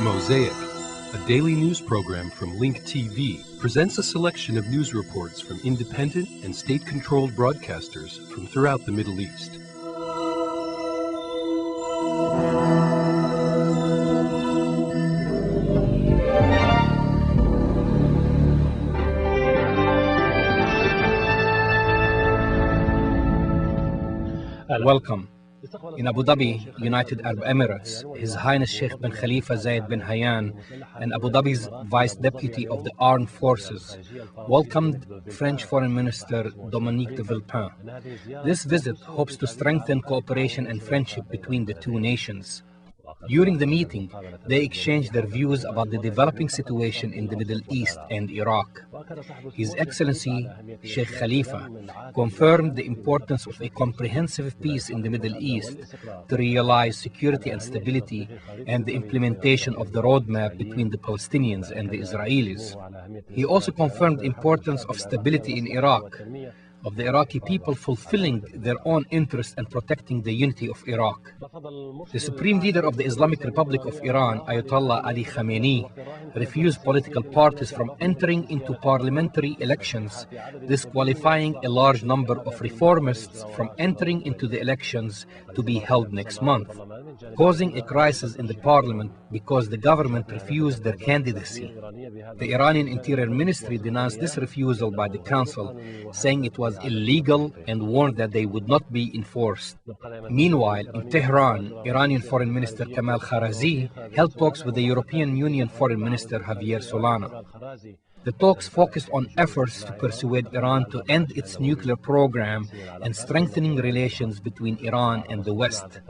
Mosaic, a daily news program from Link TV, presents a selection of news reports from independent and state-controlled broadcasters from throughout the Middle East. Welcome. In Abu Dhabi, United Arab Emirates, His Highness Sheikh bin Khalifa Zayed bin Hayyan and Abu Dhabi's Vice Deputy of the Armed Forces welcomed French Foreign Minister Dominique de Villepin. This visit hopes to strengthen cooperation and friendship between the two nations. During the meeting, they exchanged their views about the developing situation in the Middle East and Iraq. His Excellency Sheikh Khalifa confirmed the importance of a comprehensive peace in the Middle East to realize security and stability and the implementation of the roadmap between the Palestinians and the Israelis. He also confirmed the importance of stability in Iraq, of the Iraqi people fulfilling their own interests and protecting the unity of Iraq. The Supreme Leader of the Islamic Republic of Iran, Ayatollah Ali Khamenei, refused political parties from entering into parliamentary elections, disqualifying a large number of reformists from entering into the elections to be held next month, causing a crisis in the parliament because the government refused their candidacy. The Iranian Interior Ministry denounced this refusal by the council, saying it was illegal and warned that they would not be enforced. Meanwhile, in Tehran, Iranian Foreign Minister Kamal Kharrazi held talks with the European Union Foreign Minister Javier Solana. The talks focused on efforts to persuade Iran to end its nuclear program and strengthening relations between Iran and the West.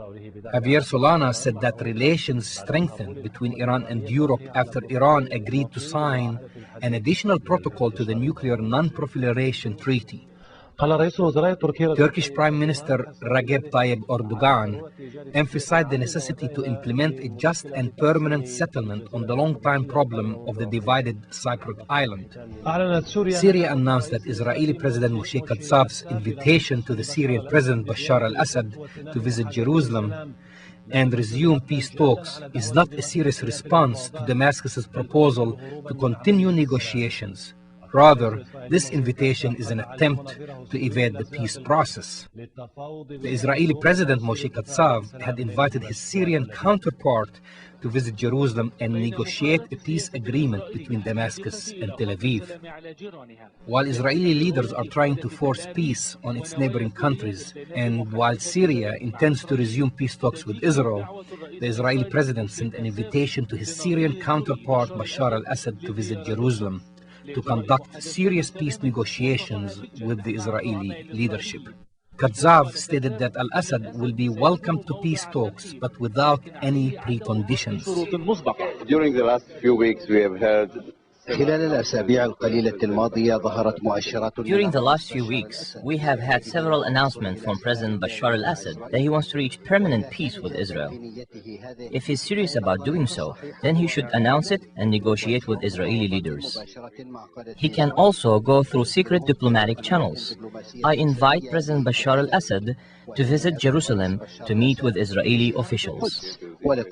Javier Solana said that relations strengthened between Iran and Europe after Iran agreed to sign an additional protocol to the Nuclear Non-Proliferation Treaty. Turkish Prime Minister Recep Tayyip Erdogan emphasized the necessity to implement a just and permanent settlement on the long-time problem of the divided Cypriot island. Syria announced that Israeli President Moshe Katsav's invitation to the Syrian President Bashar al-Assad to visit Jerusalem and resume peace talks is not a serious response to Damascus's proposal to continue negotiations. Rather, this invitation is an attempt to evade the peace process. The Israeli President Moshe Katsav had invited his Syrian counterpart to visit Jerusalem and negotiate a peace agreement between Damascus and Tel Aviv. While Israeli leaders are trying to force peace on its neighboring countries, and while Syria intends to resume peace talks with Israel, the Israeli president sent an invitation to his Syrian counterpart Bashar al-Assad to visit Jerusalem to conduct serious peace negotiations with the Israeli leadership. Katsav stated that al-Assad will be welcome to peace talks, but without any preconditions. During the last few weeks, we have heard During the last few weeks, we have had several announcements from President Bashar al-Assad that he wants to reach permanent peace with Israel. If he's serious about doing so, then he should announce it and negotiate with Israeli leaders. He can also go through secret diplomatic channels. I invite President Bashar al-Assad to visit Jerusalem to meet with Israeli officials. The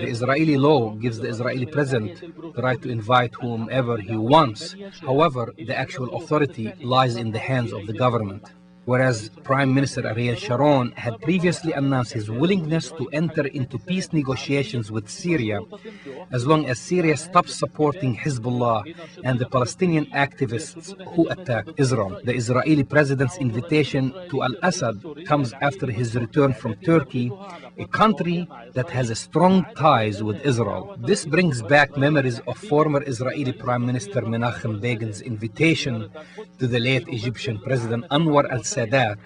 Israeli law gives the Israeli president the right to invite whomever he wants. However, the actual authority lies in the hands of the government. Whereas Prime Minister Ariel Sharon had previously announced his willingness to enter into peace negotiations with Syria as long as Syria stops supporting Hezbollah and the Palestinian activists who attack Israel. The Israeli president's invitation to al-Assad comes after his return from Turkey, a country that has strong ties with Israel. This brings back memories of former Israeli Prime Minister Menachem Begin's invitation to the late Egyptian President Anwar al-Sadat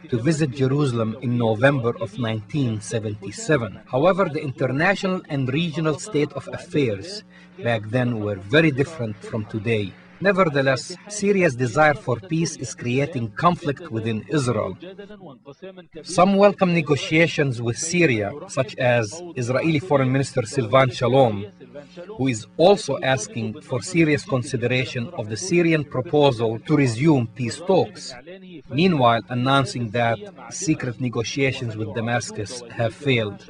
to visit Jerusalem in November of 1977. However, the international and regional state of affairs back then were very different from today. Nevertheless, Syria's desire for peace is creating conflict within Israel. Some welcome negotiations with Syria, such as Israeli Foreign Minister Silvan Shalom, who is also asking for serious consideration of the Syrian proposal to resume peace talks, meanwhile announcing that secret negotiations with Damascus have failed.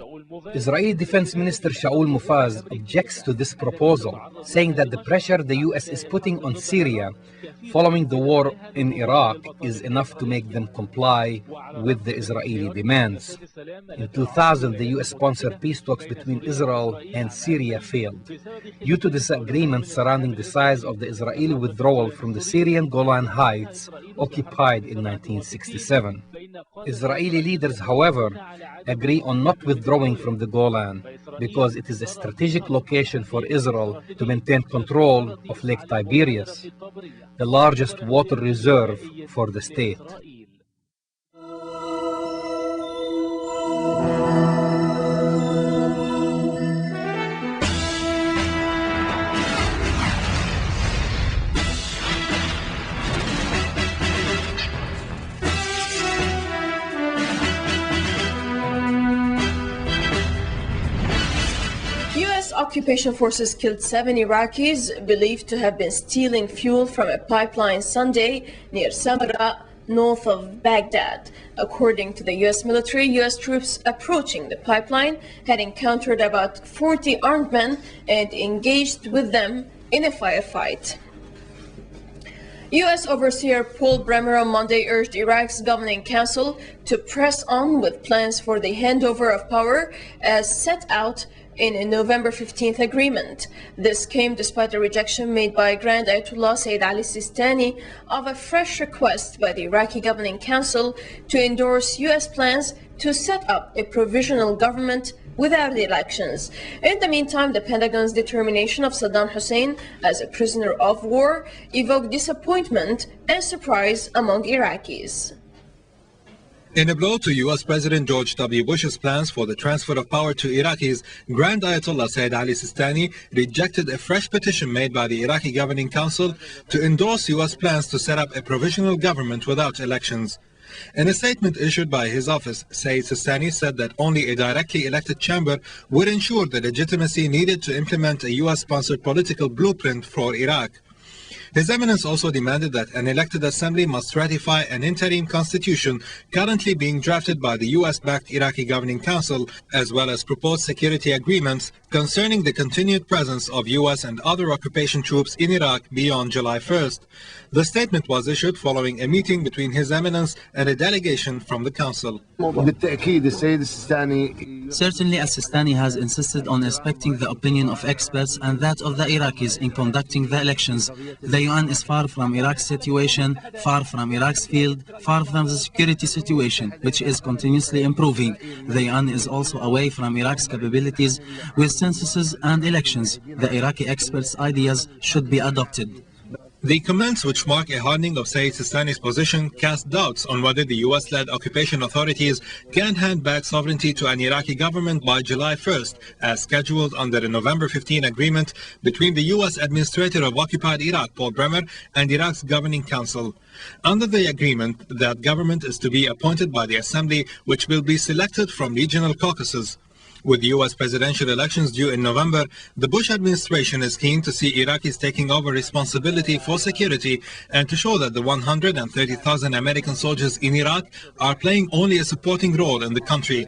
Israeli Defense Minister Shaul Mufaz objects to this proposal, saying that the pressure the US is putting on Syria following the war in Iraq is enough to make them comply with the Israeli demands. In 2000, the US-sponsored peace talks between Israel and Syria failed due to disagreements surrounding the size of the Israeli withdrawal from the Syrian Golan Heights occupied in 1967. Israeli leaders, however, agree on not withdrawing from the Golan because it is a strategic location for Israel to maintain control of Lake Tiberias, the largest water reserve for the state. Occupation forces killed 7 Iraqis believed to have been stealing fuel from a pipeline Sunday near Samara, north of Baghdad. According to the U.S. military, U.S. troops approaching the pipeline had encountered about 40 armed men and engaged with them in a firefight. U.S. Overseer Paul Bremer on Monday urged Iraq's governing council to press on with plans for the handover of power as set out in a November 15th agreement. This came despite the rejection made by Grand Ayatollah Sayyid Ali Sistani of a fresh request by the Iraqi Governing Council to endorse U.S. plans to set up a provisional government without the elections. In the meantime, the Pentagon's determination of Saddam Hussein as a prisoner of war evoked disappointment and surprise among Iraqis. In a blow to U.S. President George W. Bush's plans for the transfer of power to Iraqis, Grand Ayatollah Sayyid Ali Sistani rejected a fresh petition made by the Iraqi Governing Council to endorse U.S. plans to set up a provisional government without elections. In a statement issued by his office, Sayyid Sistani said that only a directly elected chamber would ensure the legitimacy needed to implement a U.S.-sponsored political blueprint for Iraq. His Eminence also demanded that an elected assembly must ratify an interim constitution currently being drafted by the US-backed Iraqi Governing Council, as well as proposed security agreements concerning the continued presence of US and other occupation troops in Iraq beyond July 1st. The statement was issued following a meeting between His Eminence and a delegation from the Council. Certainly, As-Sistani has insisted on respecting the opinion of experts and that of the Iraqis in conducting the elections. The UN is far from Iraq's situation, far from Iraq's field, far from the security situation, which is continuously improving. The UN is also away from Iraq's capabilities with censuses and elections. The Iraqi experts' ideas should be adopted. The comments, which mark a hardening of Sayyid Sistani's position, cast doubts on whether the US-led occupation authorities can hand back sovereignty to an Iraqi government by July 1st, as scheduled under the November 15 agreement between the US Administrator of Occupied Iraq, Paul Bremer, and Iraq's Governing Council. Under the agreement, that government is to be appointed by the Assembly, which will be selected from regional caucuses. With U.S. presidential elections due in November, the Bush administration is keen to see Iraqis taking over responsibility for security and to show that the 130,000 American soldiers in Iraq are playing only a supporting role in the country.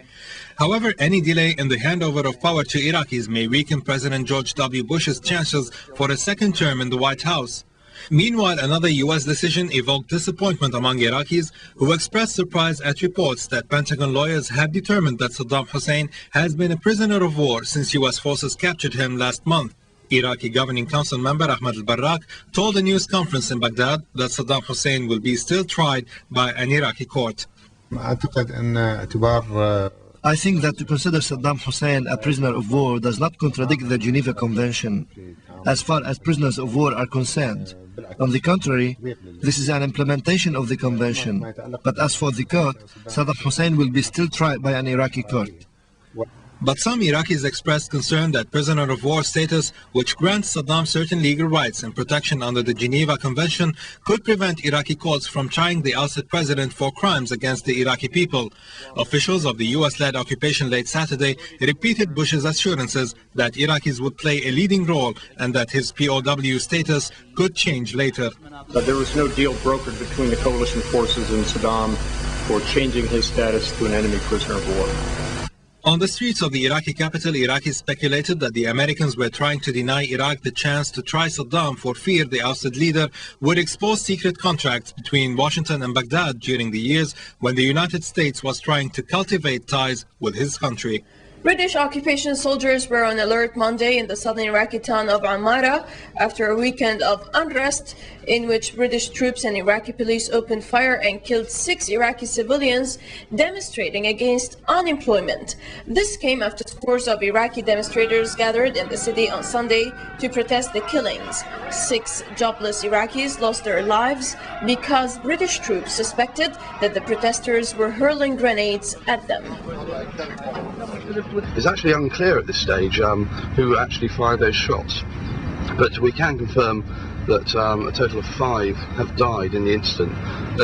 However, any delay in the handover of power to Iraqis may weaken President George W. Bush's chances for a second term in the White House. Meanwhile, another U.S. decision evoked disappointment among Iraqis who expressed surprise at reports that Pentagon lawyers have determined that Saddam Hussein has been a prisoner of war since U.S. forces captured him last month. Iraqi Governing Council member Ahmad al-Barrak told a news conference in Baghdad that Saddam Hussein will be still tried by an Iraqi court. I think that to consider Saddam Hussein a prisoner of war does not contradict the Geneva Convention as far as prisoners of war are concerned. On the contrary, this is an implementation of the convention. But as for the court, Saddam Hussein will be still tried by an Iraqi court. But some Iraqis expressed concern that prisoner of war status, which grants Saddam certain legal rights and protection under the Geneva Convention, could prevent Iraqi courts from trying the ousted president for crimes against the Iraqi people. Officials of the US-led occupation late Saturday repeated Bush's assurances that Iraqis would play a leading role and that his POW status could change later. There was no deal brokered between the coalition forces and Saddam for changing his status to an enemy prisoner of war. On the streets of the Iraqi capital, Iraqis speculated that the Americans were trying to deny Iraq the chance to try Saddam for fear the ousted leader would expose secret contracts between Washington and Baghdad during the years when the United States was trying to cultivate ties with his country. British occupation soldiers were on alert Monday in the southern Iraqi town of Amara after a weekend of unrest in which British troops and Iraqi police opened fire and killed 6 Iraqi civilians demonstrating against unemployment. This came after scores of Iraqi demonstrators gathered in the city on Sunday to protest the killings. 6 jobless Iraqis lost their lives because British troops suspected that the protesters were hurling grenades at them. It's actually unclear at this stage who actually fired those shots, but we can confirm that a total of 5 have died in the incident.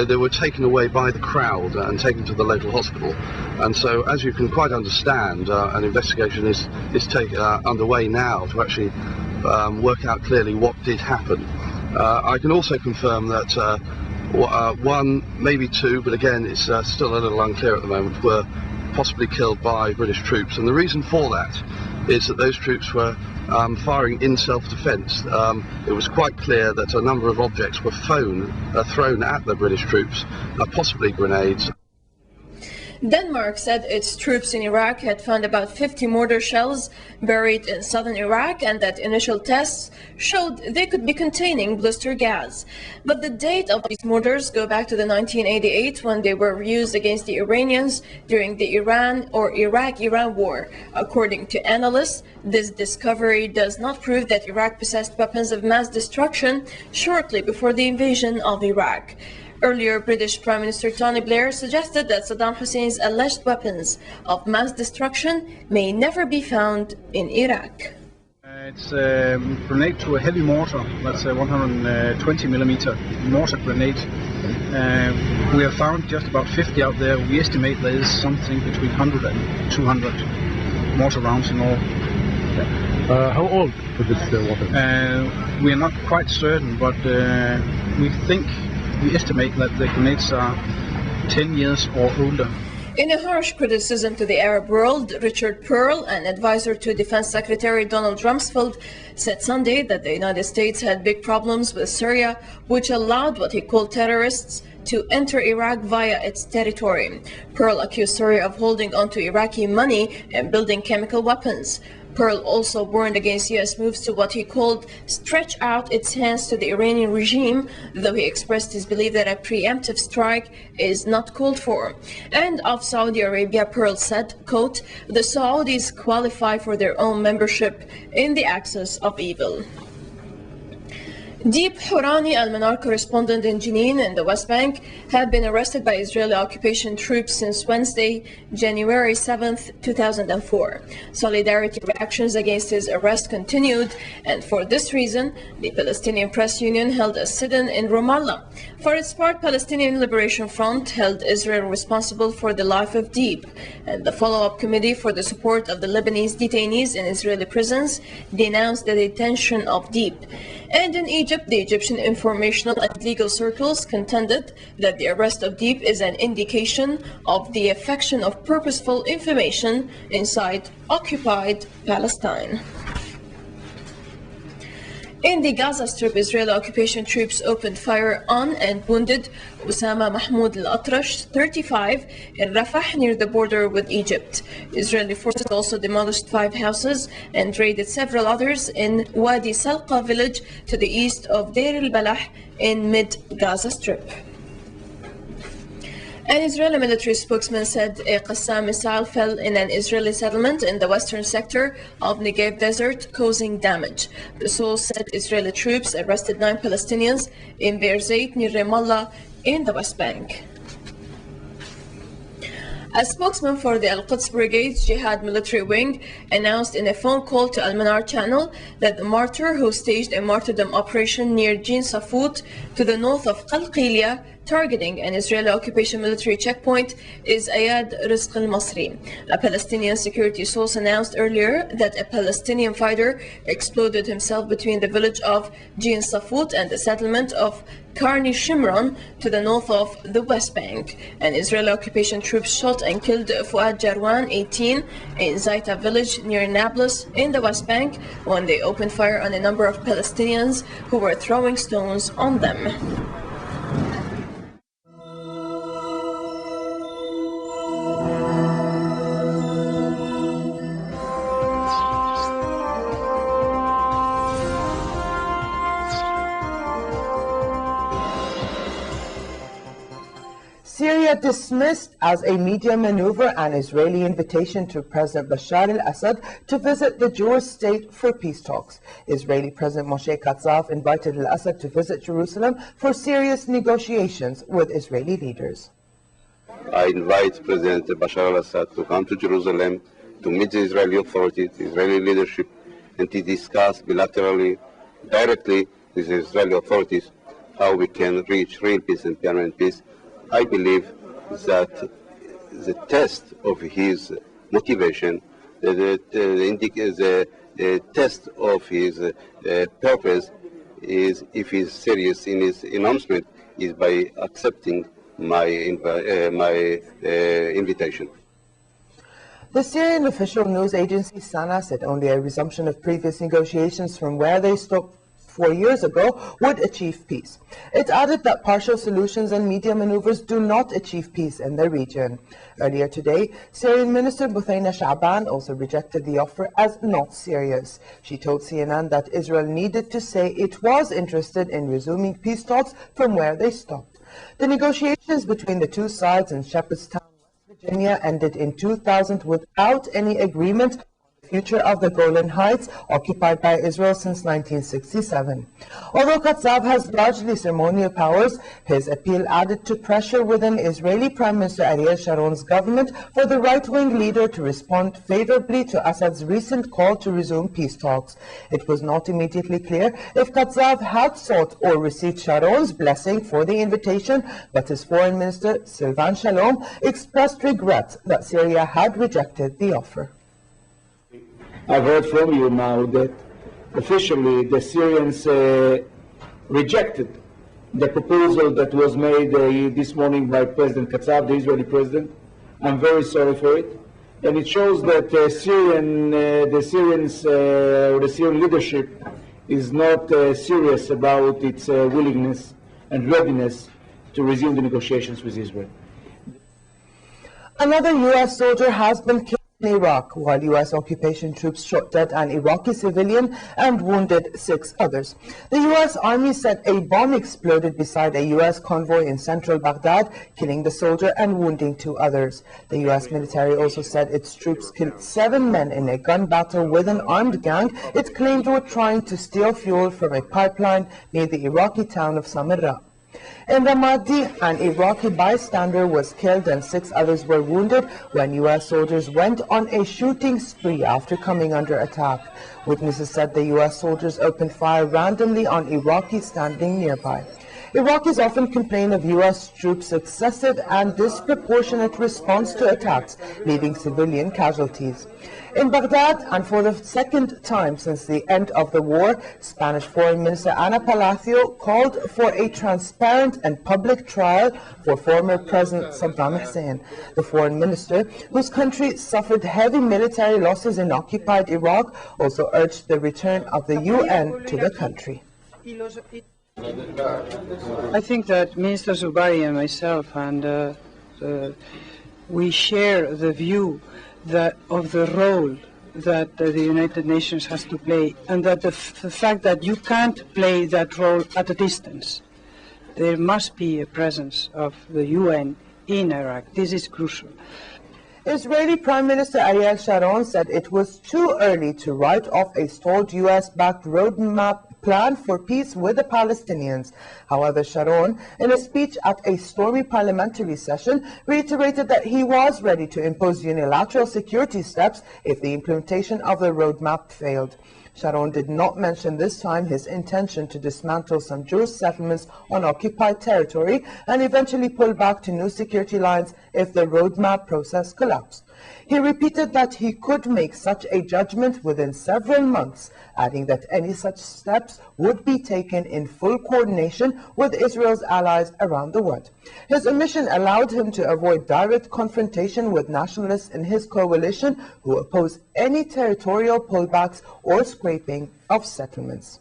They were taken away by the crowd and taken to the local hospital, and so as you can quite understand, an investigation is underway now to actually work out clearly what did happen. I can also confirm that 1, maybe 2, but again it's still a little unclear at the moment, were possibly killed by British troops, and the reason for that is that those troops were firing in self-defense. It was quite clear that a number of objects were thrown at the British troops, possibly grenades. Denmark said its troops in Iraq had found about 50 mortar shells buried in southern Iraq and that initial tests showed they could be containing blister gas. But the date of these mortars go back to the 1988 when they were used against the Iranians during the Iraq-Iran war. According to analysts, this discovery does not prove that Iraq possessed weapons of mass destruction shortly before the invasion of Iraq. Earlier, British Prime Minister Tony Blair suggested that Saddam Hussein's alleged weapons of mass destruction may never be found in Iraq. It's a grenade to a heavy mortar, that's a 120 millimeter mortar grenade. We have found just about 50 out there. We estimate there is something between 100 and 200 mortar rounds in all. How old could this weapon? We are not quite certain, but we estimate that the grenades are 10 years or older. In a harsh criticism to the Arab world, Richard Perle, an advisor to Defense Secretary Donald Rumsfeld, said Sunday that the United States had big problems with Syria, which allowed what he called terrorists to enter Iraq via its territory. Perle accused Syria of holding onto Iraqi money and building chemical weapons. Perle also warned against U.S. moves to what he called stretch out its hands to the Iranian regime, though he expressed his belief that a preemptive strike is not called for. And of Saudi Arabia, Perle said, quote, "The Saudis qualify for their own membership in the axis of evil." Deep Hourani, al-Manar correspondent in Jenin in the West Bank, had been arrested by Israeli occupation troops since Wednesday, January 7, 2004. Solidarity reactions against his arrest continued, and for this reason, the Palestinian Press Union held a sit-in in Ramallah. For its part, Palestinian Liberation Front held Israel responsible for the life of Deep, and the follow-up committee for the support of the Lebanese detainees in Israeli prisons denounced the detention of Deep. And in Egypt, the Egyptian informational and legal circles contended that the arrest of Deep is an indication of the affection of purposeful information inside occupied Palestine. In the Gaza Strip, Israeli occupation troops opened fire on and wounded Osama Mahmoud al-Atrash, 35, in Rafah near the border with Egypt. Israeli forces also demolished 5 houses and raided several others in Wadi Salqa village to the east of Deir al-Balah in mid-Gaza Strip. An Israeli military spokesman said a Qassam missile fell in an Israeli settlement in the western sector of Negev Desert, causing damage. The source said Israeli troops arrested 9 Palestinians in Be'er Zayt near Ramallah in the West Bank. A spokesman for the Al-Quds Brigade's Jihad military wing announced in a phone call to Al-Manar channel that the Mortar, who staged a martyrdom operation near Jin Safut to the north of Qalqilia, targeting an Israeli occupation military checkpoint is Ayad Rizq al-Masri. A Palestinian security source announced earlier that a Palestinian fighter exploded himself between the village of Jin Safut and the settlement of Karni Shimron to the north of the West Bank. And Israeli occupation troops shot and killed Fuad Jarwan, 18, in Zaita village near Nablus in the West Bank when they opened fire on a number of Palestinians who were throwing stones on them. Syria dismissed as a media maneuver an Israeli invitation to President Bashar al-Assad to visit the Jewish state for peace talks. Israeli President Moshe Katsav invited al-Assad to visit Jerusalem for serious negotiations with Israeli leaders. I invite President Bashar al-Assad to come to Jerusalem to meet the Israeli authorities, the Israeli leadership, and to discuss bilaterally, directly with the Israeli authorities how we can reach real peace and permanent peace. I believe that the test of his motivation, the test of his purpose is, if he's serious in his announcement, is by accepting my invitation. The Syrian official news agency Sana said only a resumption of previous negotiations from where they stopped 4 years ago would achieve peace. It added that partial solutions and media maneuvers do not achieve peace in the region. Earlier today, Syrian Minister Buthaina Sha'ban also rejected the offer as not serious. She told CNN that Israel needed to say it was interested in resuming peace talks from where they stopped. The negotiations between the two sides in Shepherdstown, West Virginia, ended in 2000 without any agreement future of the Golan Heights, occupied by Israel since 1967. Although Katsav has largely ceremonial powers, his appeal added to pressure within Israeli Prime Minister Ariel Sharon's government for the right-wing leader to respond favorably to Assad's recent call to resume peace talks. It was not immediately clear if Katsav had sought or received Sharon's blessing for the invitation, but his foreign minister, Silvan Shalom, expressed regret that Syria had rejected the offer. I've heard from you now that officially the Syrians rejected the proposal that was made this morning by President Katsav, the Israeli president. I'm very sorry for it. And it shows that the Syrian leadership is not serious about its willingness and readiness to resume the negotiations with Israel. Another U.S. soldier has been killed in Iraq, while U.S. occupation troops shot dead an Iraqi civilian and wounded 6 others. The U.S. Army said a bomb exploded beside a U.S. convoy in central Baghdad, killing the soldier and wounding 2 others. The U.S. military also said its troops killed 7 men in a gun battle with an armed gang it claimed were trying to steal fuel from a pipeline near the Iraqi town of Samarra. In Ramadi, an Iraqi bystander was killed and 6 others were wounded when U.S. soldiers went on a shooting spree after coming under attack. Witnesses said the U.S. soldiers opened fire randomly on Iraqis standing nearby. Iraqis often complain of U.S. troops' excessive and disproportionate response to attacks, leaving civilian casualties. In Baghdad, and for the second time since the end of the war, Spanish Foreign Minister Ana Palacio called for a transparent and public trial for former President Saddam Hussein. The foreign minister, whose country suffered heavy military losses in occupied Iraq, also urged the return of the UN to the country. I think that Minister Zubari and myself and we share the view that of the role that the United Nations has to play, and that the fact that you can't play that role at a distance. There must be a presence of the UN in Iraq. This is crucial. Israeli Prime Minister Ariel Sharon said it was too early to write off a stalled US-backed roadmap plan for peace with the Palestinians. However, Sharon, in a speech at a stormy parliamentary session, reiterated that he was ready to impose unilateral security steps if the implementation of the roadmap failed. Sharon did not mention this time his intention to dismantle some Jewish settlements on occupied territory and eventually pull back to new security lines if the roadmap process collapsed. He repeated that he could make such a judgment within several months, adding that any such steps would be taken in full coordination with Israel's allies around the world. His omission allowed him to avoid direct confrontation with nationalists in his coalition who oppose any territorial pullbacks or scraping of settlements.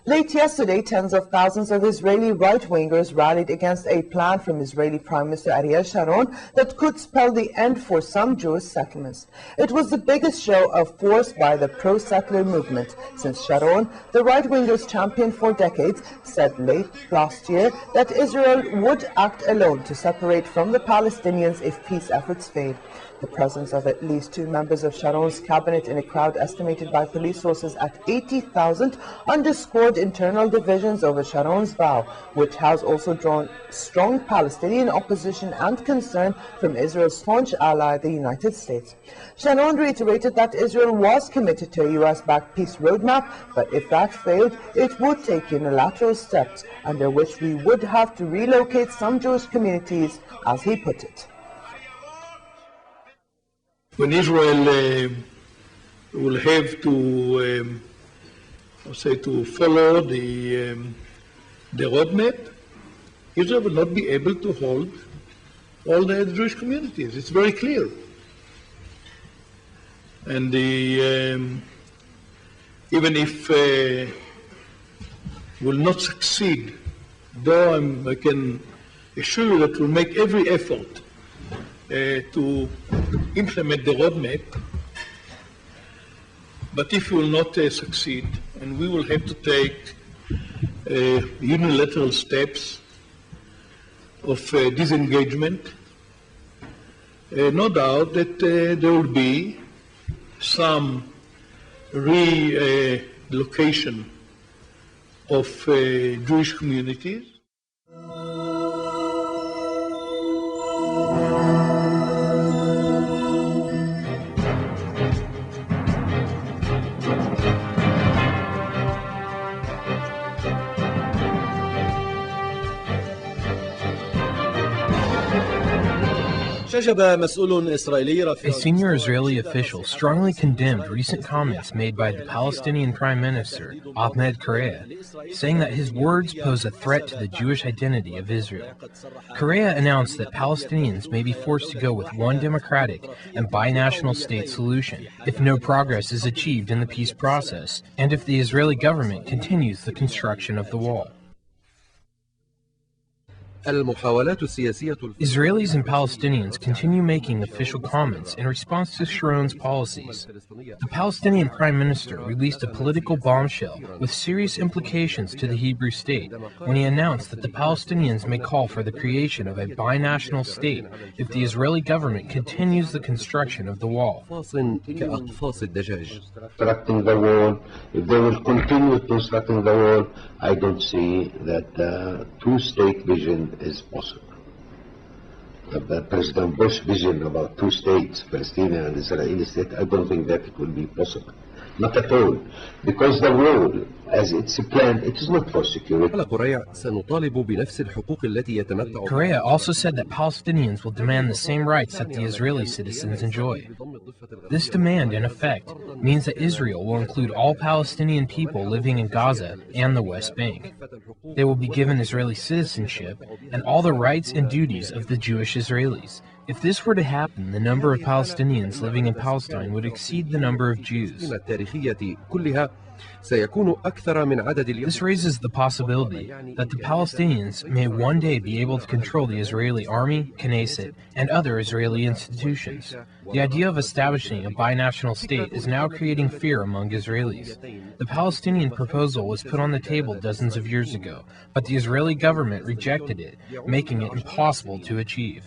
Late yesterday, tens of thousands of Israeli right-wingers rallied against a plan from Israeli Prime Minister Ariel Sharon that could spell the end for some Jewish settlements. It was the biggest show of force by the pro-settler movement since Sharon, the right-wingers' champion for decades, said late last year that Israel would act alone to separate from the Palestinians if peace efforts failed. The presence of at least 2 members of Sharon's cabinet in a crowd estimated by police sources at 80,000 underscored internal divisions over Sharon's vow, which has also drawn strong Palestinian opposition and concern from Israel's staunch ally, the United States. Sharon reiterated that Israel was committed to a US-backed peace roadmap, but if that failed, it would take unilateral steps under which we would have to relocate some Jewish communities, as he put it. When Israel will have to, to follow the roadmap, Israel will not be able to hold all the Jewish communities. It's very clear. And even if will not succeed, though I can assure you that we'll make every effort to implement the roadmap, but if we will not succeed, and we will have to take unilateral steps of disengagement, no doubt that there will be some relocation of Jewish communities. A senior Israeli official strongly condemned recent comments made by the Palestinian Prime Minister, Ahmed Correa, saying that his words pose a threat to the Jewish identity of Israel. Correa announced that Palestinians may be forced to go with one democratic and binational state solution if no progress is achieved in the peace process and if the Israeli government continues the construction of the wall. Israelis and Palestinians continue making official comments in response to Sharon's policies. The Palestinian Prime Minister released a political bombshell with serious implications to the Hebrew state when he announced that the Palestinians may call for the creation of a binational state if the Israeli government continues the construction of the wall. Constructing the wall, if they will continue constructing the wall, I don't see that two-state vision is possible. The President Bush vision about 2 states, Palestinian and Israeli state, I don't think that it will be possible. Not at all. Because the wall, as it's planned, it is not for security. Correa also said that Palestinians will demand the same rights that the Israeli citizens enjoy. This demand, in effect, means that Israel will include all Palestinian people living in Gaza and the West Bank. They will be given Israeli citizenship and all the rights and duties of the Jewish Israelis. If this were to happen, the number of Palestinians living in Palestine would exceed the number of Jews. This raises the possibility that the Palestinians may one day be able to control the Israeli army, Knesset, and other Israeli institutions. The idea of establishing a binational state is now creating fear among Israelis. The Palestinian proposal was put on the table dozens of years ago, but the Israeli government rejected it, making it impossible to achieve.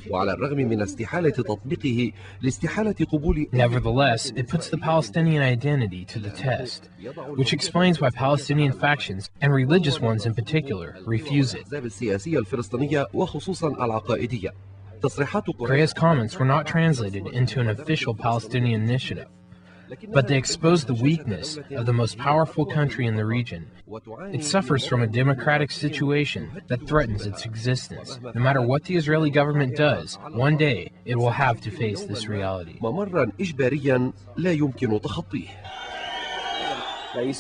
Nevertheless, it puts the Palestinian identity to the test, which explains why Palestinian factions, and religious ones in particular, refuse it. Correa's comments were not translated into an official Palestinian initiative. but they expose the weakness of the most powerful country in the region. It suffers from a democratic situation that threatens its existence. No matter what the Israeli government does, one day it will have to face this reality. ممرا إجباريا لا يمكن تخطيه. The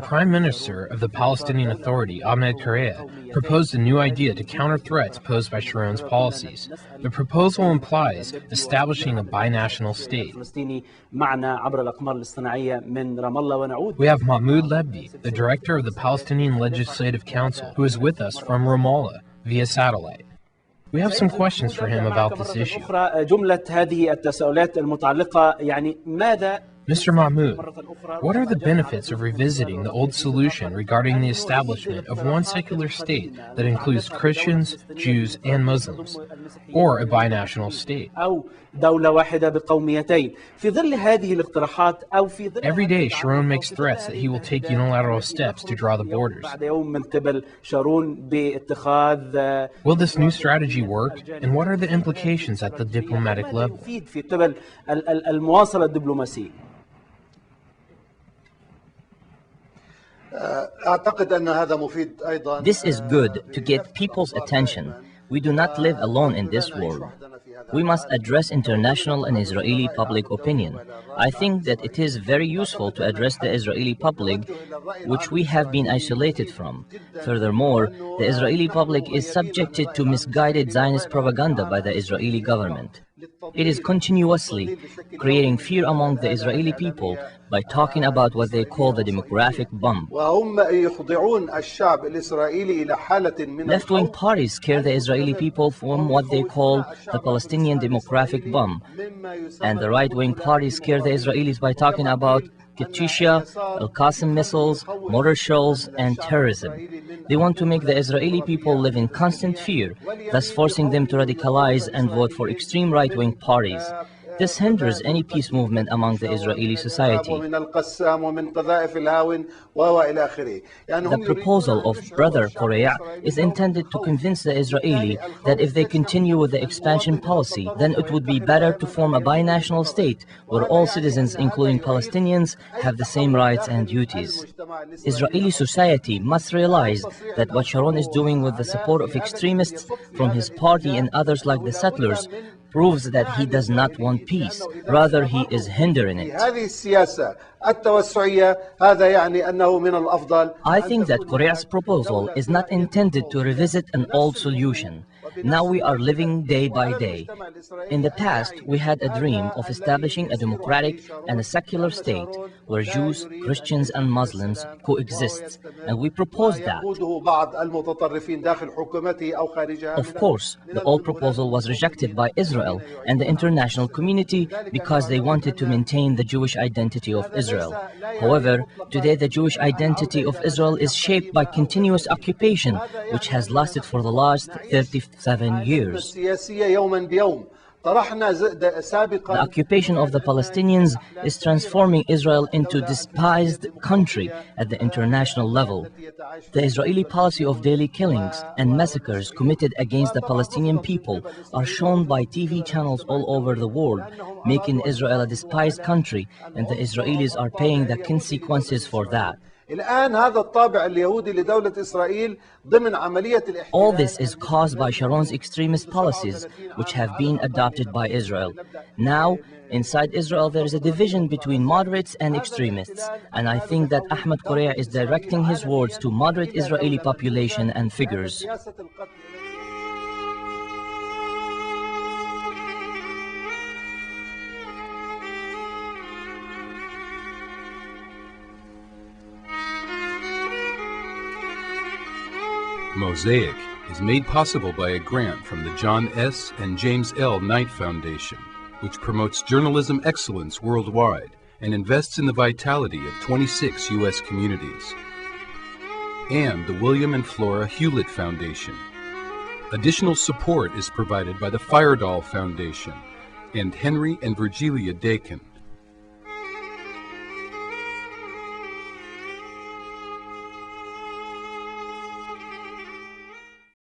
Prime Minister of the Palestinian Authority, Ahmed Correa, proposed a new idea to counter threats posed by Sharon's policies. The proposal implies establishing a binational state. We have Mahmoud Lebdi, the director of the Palestinian Legislative Council, who is with us from Ramallah via satellite. We have some questions for him about this issue. Mr. Mahmoud, what are the benefits of revisiting the old solution regarding the establishment of one secular state that includes Christians, Jews, and Muslims, or a binational state? Every day, Sharon makes threats that he will take unilateral steps to draw the borders. Will this new strategy work, and what are the implications at the diplomatic level? This is good to get people's attention. We do not live alone in this world. We must address international and Israeli public opinion. I think that it is very useful to address the Israeli public, which we have been isolated from. Furthermore, the Israeli public is subjected to misguided Zionist propaganda by the Israeli government. It is continuously creating fear among the Israeli people by talking about what they call the demographic bomb. Left-wing parties scare the Israeli people from what they call the Palestinian demographic bomb, and the right-wing parties scare the Israelis by talking about Katyusha, Al-Qasim missiles, mortar shells, and terrorism. They want to make the Israeli people live in constant fear, thus forcing them to radicalize and vote for extreme right-wing parties. This hinders any peace movement among the Israeli society. The proposal of Brother Correa is intended to convince the Israeli that if they continue with the expansion policy, then it would be better to form a binational state where all citizens, including Palestinians, have the same rights and duties. Israeli society must realize that what Sharon is doing with the support of extremists from his party and others like the settlers proves that he does not want peace, rather he is hindering it. I think that Correa's proposal is not intended to revisit an old solution. Now we are living day by day. In the past, we had a dream of establishing a democratic and a secular state where Jews, Christians, and Muslims coexist, and we proposed that. Of course, the old proposal was rejected by Israel and the international community because they wanted to maintain the Jewish identity of Israel. However, today the Jewish identity of Israel is shaped by continuous occupation, which has lasted for the last 37 years. The occupation of the Palestinians is transforming Israel into a despised country at the international level. The Israeli policy of daily killings and massacres committed against the Palestinian people are shown by TV channels all over the world, making Israel a despised country, and the Israelis are paying the consequences for that. All this is caused by Sharon's extremist policies, which have been adopted by Israel. Now, inside Israel, there is a division between moderates and extremists, and I think that Ahmed Correa is directing his words to moderate Israeli population and figures. Mosaic is made possible by a grant from the John S. and James L. Knight Foundation, which promotes journalism excellence worldwide and invests in the vitality of 26 U.S. communities, and the William and Flora Hewlett Foundation. Additional support is provided by the Firedoll Foundation and Henry and Virgilia Dakin.